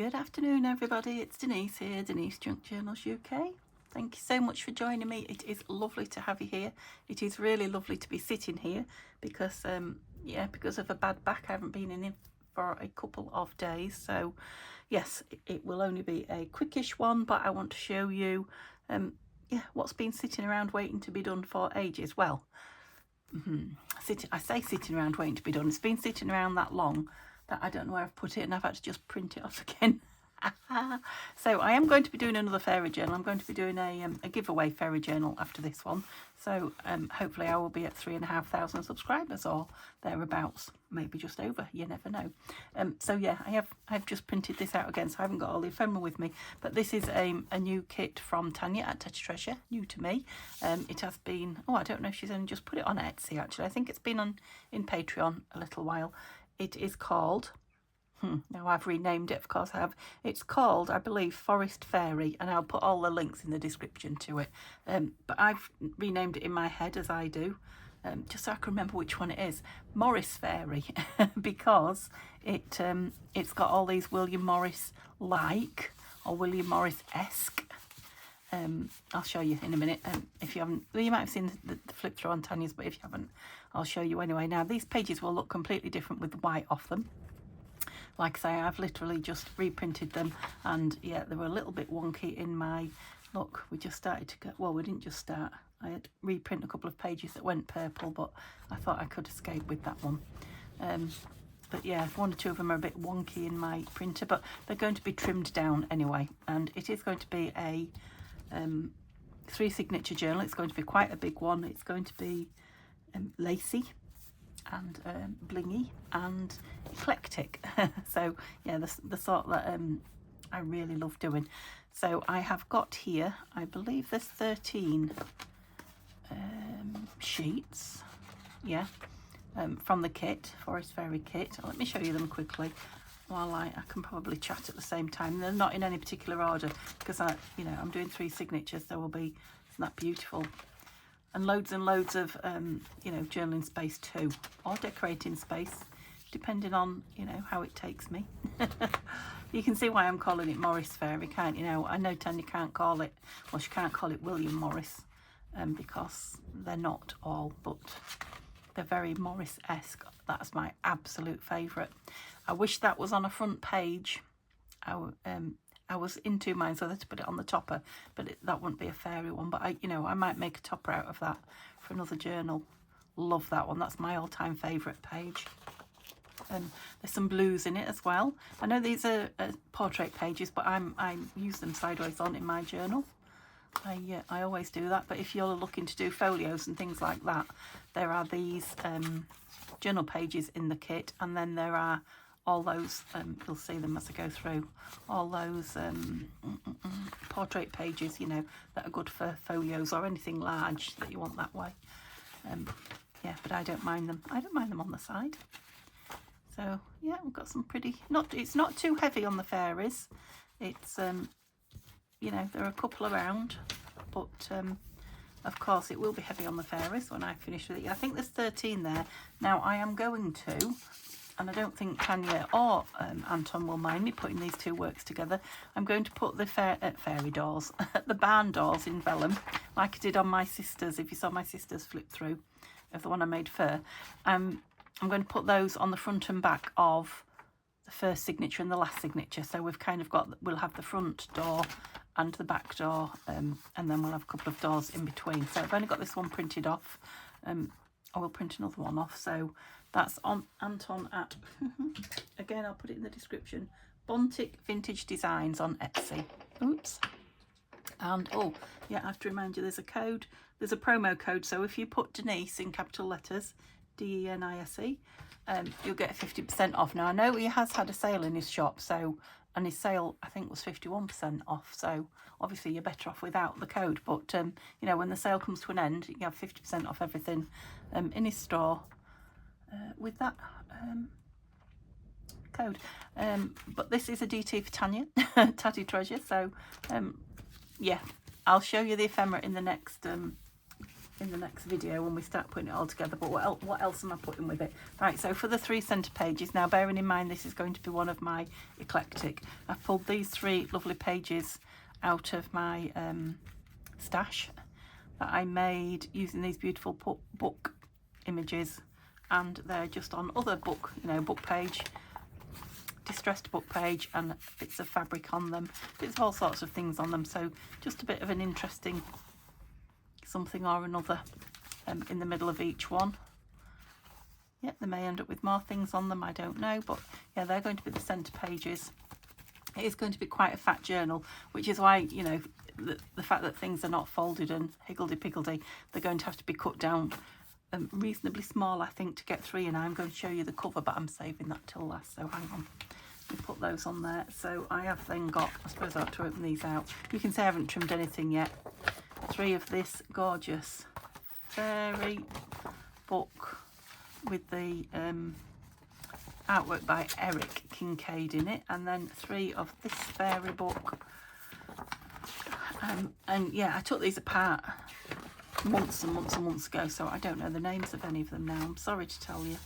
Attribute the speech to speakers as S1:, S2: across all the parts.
S1: Good afternoon, everybody. It's Denise here, Denise Junk Journals UK. Thank you so much for joining me. It is lovely to have you here. It is really lovely to be sitting here because, because of a bad back, I haven't been in for a couple of days. So, yes, it will only be a quickish one, but I want to show you, what's been sitting around waiting to be done for ages. Well, I say sitting around waiting to be done. It's been sitting around that long that I don't know where I've put it, and I've had to just print it off again. So I am going to be doing another fairy journal. I'm going to be doing a giveaway fairy journal after this one. So hopefully I will be at 3,500 subscribers or thereabouts, maybe just over. You never know. So yeah, I've just printed this out again. So I haven't got all the ephemera with me, but this is a new kit from Tanya at Touch Treasure, new to me. It has been, I don't know if she's only just put it on Etsy actually. I think it's been in Patreon a little while. It is called, now I've renamed it, of course I have. It's called, I believe, Forest Fairy, and I'll put all the links in the description to it. But I've renamed it in my head, as I do, just so I can remember which one it is. Morris Fairy, because it's got all these William Morris-like, or William Morris-esque. I'll show you in a minute. If you haven't, well, you might have seen the flip through on Tanya's, but if you haven't, I'll show you anyway. Now, these pages will look completely different with the white off them. Like I say, I've literally just reprinted them, and yeah, they were a little bit wonky in my look. We just started to go, well, we didn't just start. I had reprint a couple of pages that went purple, but I thought I could escape with that one. But yeah, one or two of them are a bit wonky in my printer, but they're going to be trimmed down anyway, and it is going to be a 3 signature journal. It's going to be quite a big one. It's going to be lacy and blingy and eclectic. So yeah, the sort that I really love doing. So I have got here, I believe there's 13 sheets, yeah, from the kit, Forest Fairy kit. Let me show you them quickly while I can probably chat at the same time. They're not in any particular order because I'm doing 3 signatures. There will be, isn't that beautiful? And loads of journaling space too, or decorating space, depending on how it takes me. You can see why I'm calling it Morris Fairy, can't you? I know Tanya can't call it, well, she can't call it William Morris, because they're not all, but they're very Morris-esque. That's my absolute favourite. I wish that was on a front page. I was into mine, so I had to put it on the topper, but that wouldn't be a fairy one. But I might make a topper out of that for another journal. Love that one. That's my all-time favourite page. There's some blues in it as well. I know these are portrait pages, but I use them sideways on in my journal. I always do that. But if you're looking to do folios and things like that, there are these journal pages in the kit, and then there are all those, you'll see them as I go through, all those portrait pages, that are good for folios or anything large that you want that way. Yeah, but I don't mind them. I don't mind them on the side. So yeah, we've got some pretty, it's not too heavy on the fairies. It's, there are a couple around, but of course it will be heavy on the fairies when I finish with it. I think there's 13 there. Now I am going to, and I don't think Tanya or Anton will mind me putting these two works together, I'm going to put the fairy doors, the barn doors in vellum, like I did on my sister's. If you saw my sister's flip through of the one I made fur, I'm going to put those on the front and back of the first signature and the last signature. So we've kind of got, we'll have the front door and the back door, and then we'll have a couple of doors in between. So I've only got this one printed off. I will print another one off. So that's on Anton at, again, I'll put it in the description, Bontic Vintage Designs on Etsy. Oops. And, oh, yeah, I have to remind you, there's a code. There's a promo code. So if you put Denise in capital letters, DENISE, you'll get 50% off. Now, I know he has had a sale in his shop, so, and his sale, I think, was 51% off. So, obviously, you're better off without the code. But, when the sale comes to an end, you have 50% off everything in his store with that code. But this is a DT for Tanya, Tatty Treasure. So, yeah, I'll show you the ephemera in the next in the next video when we start putting it all together. But what else am I putting with it? Right, so for the 3 centre pages, now bearing in mind this is going to be one of my eclectic, I've pulled these 3 lovely pages out of my stash that I made using these beautiful book images, and they're just on other book, you know, book page, distressed book page, and bits of fabric on them, bits of all sorts of things on them. So just a bit of an interesting something or another in the middle of each one. Yep, they may end up with more things on them, I don't know, but yeah, they're going to be the centre pages. It is going to be quite a fat journal, which is why, you know, the fact that things are not folded and higgledy-piggledy, they're going to have to be cut down reasonably small, I think, to get 3, and I'm going to show you the cover, but I'm saving that till last, so hang on. We put those on there. So I have then got, I suppose I have to open these out. You can see I haven't trimmed anything yet. 3 of this gorgeous fairy book with the artwork by Eric Kincaid in it, and then 3 of this fairy book. And yeah, I took these apart months and months and months ago, so I don't know the names of any of them now. I'm sorry to tell you.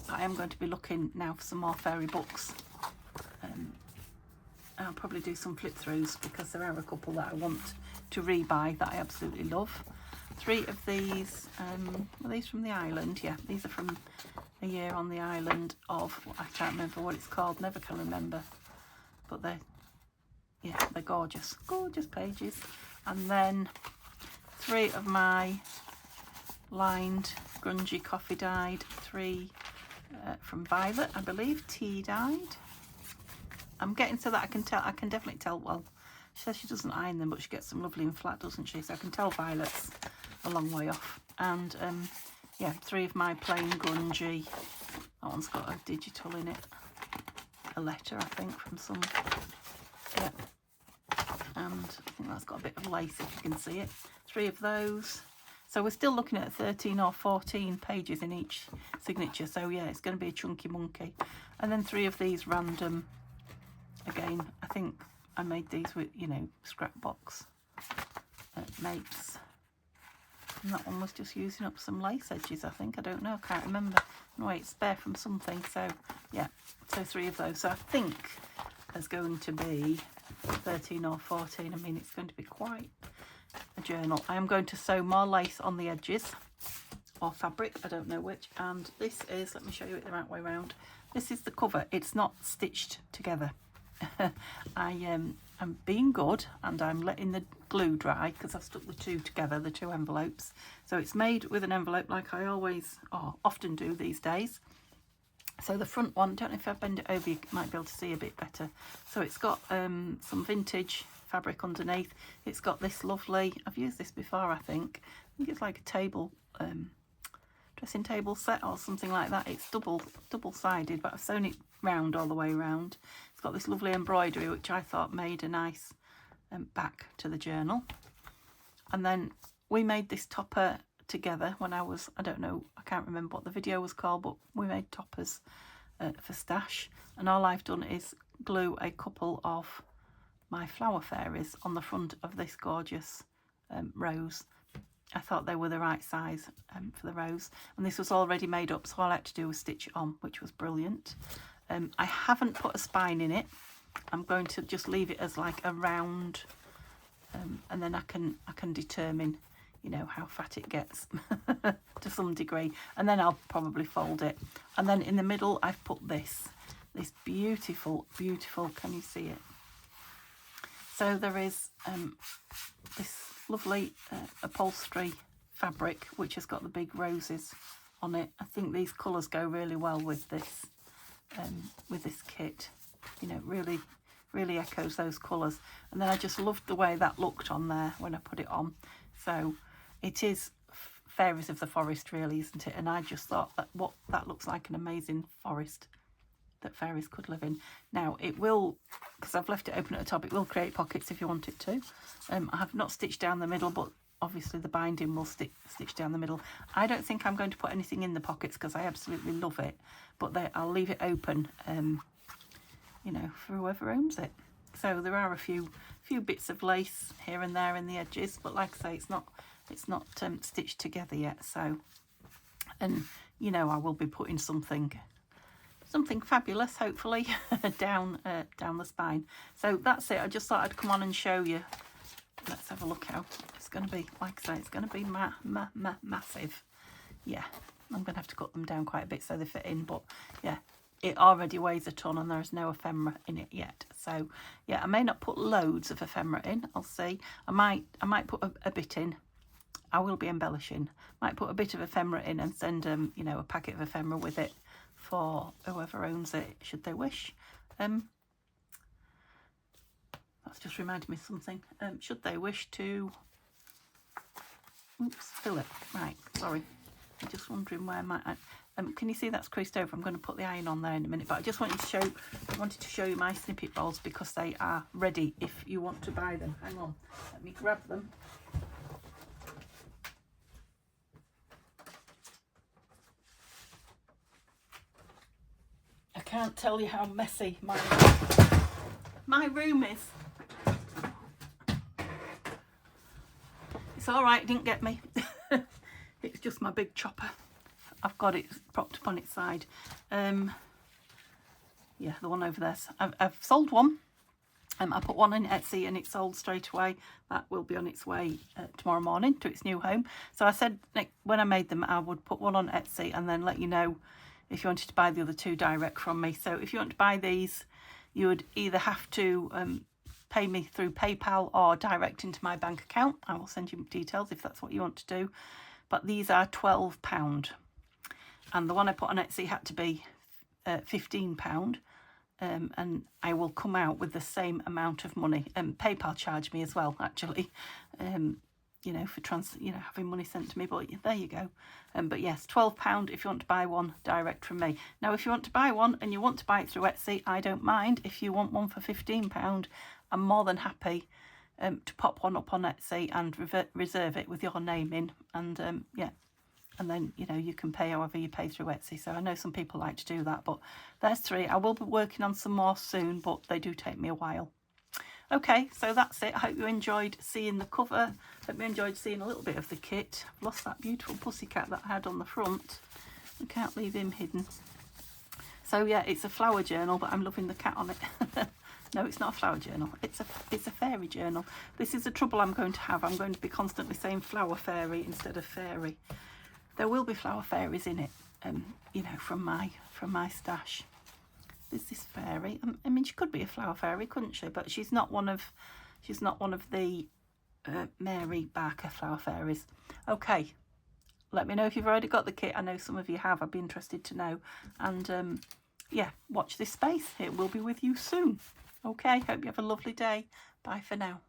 S1: I am going to be looking now for some more fairy books. I'll probably do some flip throughs because there are a couple that I want to rebuy that I absolutely love. 3 of these, are these from the island? Yeah, these are from a year on the island of, I can't remember what it's called, never can remember, but they're gorgeous, gorgeous pages. And then 3 of my lined grungy coffee dyed, 3 from Violet, I believe, tea dyed. I'm getting so that I can definitely tell, well, she says she doesn't iron them, but she gets them lovely and flat, doesn't she? So I can tell Violet's a long way off. And yeah, 3 of my plain grungy. That one's got a digital in it, a letter, I think, from some, yeah. And I think that's got a bit of lace, if you can see it. 3 of those. So we're still looking at 13 or 14 pages in each signature. So yeah, it's going to be a chunky monkey. And then 3 of these random, again, I think I made these with, you know, scrap box mates. And that one was just using up some lace edges, I think. I don't know, I can't remember. Anyway, it's spare from something. So yeah, so 3 of those. So I think there's going to be 13 or 14. I mean, it's going to be quite a journal. I am going to sew more lace on the edges, or fabric, I don't know which. And this is, let me show you it the right way around. This is the cover. It's not stitched together. I'm being good, and I'm letting the glue dry because I've stuck the 2 together, the 2 envelopes. So it's made with an envelope like I always or often do these days. So the front one, don't know if I bend it over, you might be able to see a bit better. So it's got some vintage fabric underneath. It's got this lovely, I've used this before, I think it's like a table, dressing table set or something like that. It's double-sided, but I've sewn it round all the way around. It's got this lovely embroidery, which I thought made a nice back to the journal. And then we made this topper together when I was, I don't know, I can't remember what the video was called, but we made toppers for stash. And all I've done is glue a couple of my flower fairies on the front of this gorgeous rose. I thought they were the right size for the rose, and this was already made up, so all I had to do was stitch it on, which was brilliant. I haven't put a spine in it. I'm going to just leave it as like a round, and then I can determine, you know, how fat it gets to some degree, and then I'll probably fold it. And then in the middle I've put this beautiful, can you see it? So there is this lovely upholstery fabric which has got the big roses on it. I think these colours go really well with this kit. You know, really echoes those colours. And then I just loved the way that looked on there when I put it on. So it is Fairies of the Forest, really, isn't it? And I just thought that looks like an amazing forest that fairies could live in. Now it will, because I've left it open at the top, it will create pockets if you want it to. I have not stitched down the middle, but obviously the binding will stitch down the middle. I don't think I'm going to put anything in the pockets because I absolutely love it, but I'll leave it open, you know, for whoever owns it. So there are a few bits of lace here and there in the edges, but like I say, it's not It's not stitched together yet. So, and you know, I will be putting something fabulous, hopefully, down the spine. So that's it. I just thought I'd come on and show you. Let's have a look how it's going to be. Like I say, it's going to be massive. Yeah, I'm going to have to cut them down quite a bit so they fit in. But yeah, it already weighs a ton and there's no ephemera in it yet. So yeah, I may not put loads of ephemera in. I'll see. I might put a bit in. I will be embellishing. Might put a bit of ephemera in and send you know, a packet of ephemera with it for whoever owns it, should they wish. That's just reminded me of something. Should they wish to, oops, fill it. Right, sorry. I'm just wondering where my, can you see that's creased over? I'm going to put the iron on there in a minute, but I just wanted to show you my snippet rolls because they are ready if you want to buy them. Hang on, let me grab them. I can't tell you how messy my room is. It's all right, it didn't get me. It's just my big chopper. I've got it propped up on its side. Yeah, the one over there. I've sold one. I put one in Etsy and it sold straight away. That will be on its way tomorrow morning to its new home. So I said, like, when I made them, I would put one on Etsy and then let you know if you wanted to buy the other two direct from me. So if you want to buy these, you would either have to pay me through PayPal or direct into my bank account. I will send you details if that's what you want to do. But these are £12. And the one I put on Etsy had to be £15. And I will come out with the same amount of money. PayPal charged me as well, actually, you know, for having money sent to me. But there you go. But yes, £12 if you want to buy one direct from me. Now, if you want to buy one and you want to buy it through Etsy, I don't mind. If you want one for £15, I'm more than happy to pop one up on Etsy and reserve it with your name in. And yeah. And then, you know, you can pay however you pay through Etsy. So I know some people like to do that, but there's 3. I will be working on some more soon, but they do take me a while. Okay, so that's it. I hope you enjoyed seeing the cover. Hope you enjoyed seeing a little bit of the kit. I've lost that beautiful pussycat that I had on the front. I can't leave him hidden. So yeah, it's a flower journal, but I'm loving the cat on it. No, it's not a flower journal. It's a fairy journal. This is the trouble I'm going to have. I'm going to be constantly saying flower fairy instead of fairy. There will be flower fairies in it, you know, from my stash. There's this fairy. I mean, she could be a flower fairy, couldn't she? But she's not one of the Mary Barker flower fairies. Okay, let me know if you've already got the kit. I know some of you have. I'd be interested to know. And yeah, watch this space. It will be with you soon. Okay, hope you have a lovely day. Bye for now.